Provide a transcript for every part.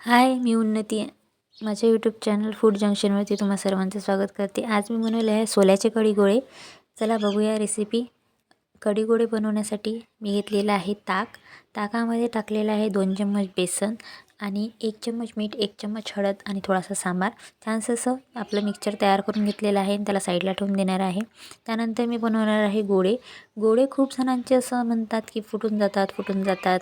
हाय, मी उन्नती. माझ्या YouTube channel food जंक्शनवरती तुम्हा सर्वांचं स्वागत करते. आज मी बनवले आहे सोल्याचे कढी गोळे. चला बघूया रेसिपी. कढी गोळे बनवण्यासाठी मी घेतलेलं आहे ताकामध्ये टाकलेलं आहे 2 चम्मच बेसन आणि 1 चम्मच मीठ, 1 चम्मच हळद आणि थोडासा सांबार. छानसं असं आपलं मिक्सचर तयार करून घेतलेलं आहे आणि त्याला साईडला ठेवून देणार आहे. त्यानंतर मी बनवणार आहे गोळे खूप जणांचे असं म्हणतात की फुटून जातात,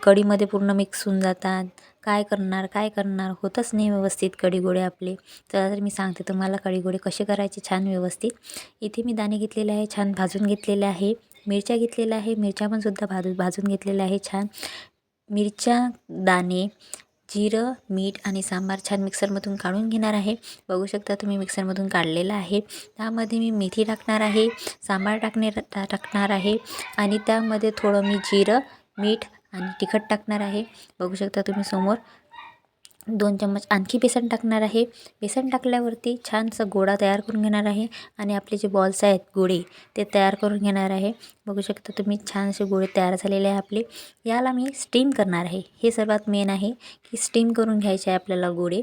कढीमध्ये पूर्ण मिक्स होऊन जातात. काय करणार होतच नाही व्यवस्थित कढी गोळे आपले. तर मी सांगते तुम्हाला कढी गोळे कसे करायचे छान व्यवस्थित. इथे मी दाणे घेतलेले आहे, छान भाजून घेतलेले आहे. मिरच्या घेतलेल्या आहे, मिरच्या पण सुद्धा भाजून घेतलेल्या आहे छान. मिरच्या, दाणे, जिरं, मीठ आणि सांबार छान मिक्सरमधून काढून घेणार आहे. बघू शकता तुम्ही मिक्सरमधून काढलेलं आहे. त्यामध्ये मी मेथी टाकणार आहे, सांबार टाकणार आहे आणि त्यामध्ये थोडं मी जिरं, मीठ आणि तिखट टाकणार आहे. बघू शकता तुम्ही समोर 2 चम्मच आणखी बेसन टाकणार आहे. बेसन टाकल्यावरती छानसं गोळा तयार करून घेणार आहे आणि आपले जे बॉल्स आहेत गोळे ते तयार करून घेणार आहे. बघू शकता तुम्ही छानसे गोळे तयार झालेले आहे आपले. याला मी स्टीम करणार आहे. हे सर्वात मेन आहे की स्टीम करून घ्यायचे आहे आपल्याला गोळे.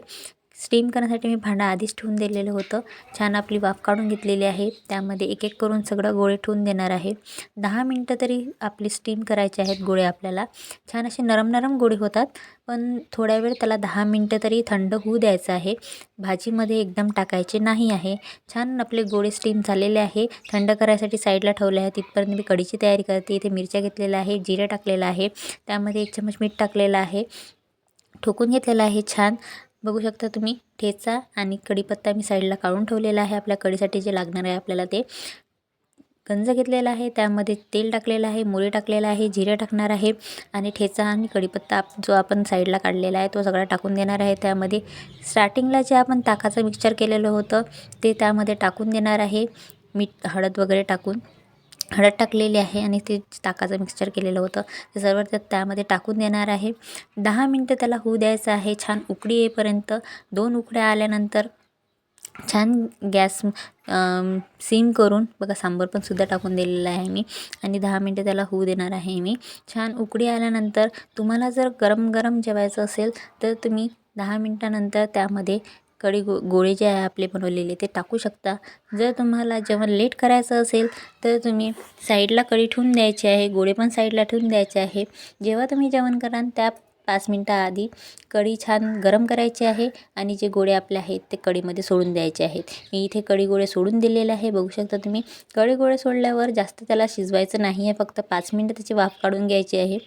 स्टीम करण्यासाठी मी भांडं आधीच ठेवून दिलेलं होतं. छान आपली वाफ काढून घेतलेली आहे. त्यामध्ये एक एक करून सगळं गोळे ठेवून देणार आहे. 10 मिनटं तरी आपली स्टीम करायचे आहेत गोळे आपल्याला. छान असे नरम गोळे होतात, पण थोड्या वेळ त्याला 10 मिनटं तरी थंड होऊ द्यायचं आहे. भाजीमध्ये एकदम टाकायचे नाही आहे. छान आपले गोळे स्टीम झालेले आहे. थंड करायसाठी साईडला ठेवले आहे. तिथपर्यंत मी कढीची तयारी करते. इथे मिरच्या घेतलेल्या आहे, जिरं टाकलेलं आहे, त्यामध्ये 1 चम्मच मीठ टाकलेलं आहे, ठोकून घेतलेलं आहे छान. बघू शकता तुम्ही ठेचा आणि कढीपत्ता मी साईडला काढून ठेवलेला आहे. आपल्या कढीसाठी जे लागणार आहे आपल्याला ते गंज घेतलेला आहे. त्यामध्ये तेल टाकलेलं आहे, मोहरी टाकलेला आहे, जिरे टाकणार आहे आणि ठेचा आणि कढीपत्ता जो आपण साईडला काढलेला आहे तो सगळा टाकून देणार आहे. त्यामध्ये स्टार्टिंगला जे आपण ताकाचं मिक्सचर केलेलं होतं ते त्यामध्ये टाकून देणार आहे. मीठ, हळद वगैरे टाकून हळद टाकलेली आहे आणि ते ताकाचं मिक्सचर केलेलं होतं ते सर्व त्यामध्ये टाकून देणार आहे. 10 मिनटं त्याला होऊ द्यायचं आहे छान उकळी येईपर्यंत. 2 उकळ्या आल्यानंतर छान गॅस सिम करून बघा सांबार पण सुद्धा टाकून दिलेला आहे मी आणि 10 मिनटं त्याला होऊ देणार आहे मी. छान उकळी आल्यानंतर तुम्हाला जर गरम जेवायचं असेल तर तुम्ही 10 मिनटानंतर त्यामध्ये गोळे जे आहे आपले बनवलेले ते टाकू शकता. जर तुम्हाला जेवण लेट करायचं असेल तर तुम्ही साईडला कढी ठेवून द्यायची आहे, गोळे पण साईडला ठेवून द्यायचे आहे. जेव्हा तुम्ही जेवण कराल त्या 5 मिनटाआधी कढी छान गरम करायची आहे आणि जे गोळे आपले आहेत ते कढीमध्ये सोडून द्यायचे आहेत. मी इथे कढी गोळे सोडून दिलेले आहे. बघू शकता तुम्ही कढी गोळे सोडल्यावर जास्त त्याला शिजवायचं नाही आहे, फक्त 5 मिनटं त्याची वाफ काढून घ्यायची आहे.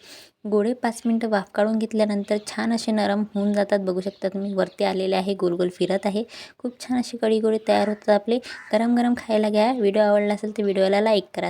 गोळे 5 मिनटं वाफ काढून घेतल्यानंतर छान असे नरम होऊन जातात. बघू शकता तुम्ही वरती आलेले आहे, गोल फिरत आहे. खूप छान असे कढी गोळे तयार होतात आपले. गरम खायला घ्या. व्हिडिओ आवडला असेल तर व्हिडिओला लाईक करा.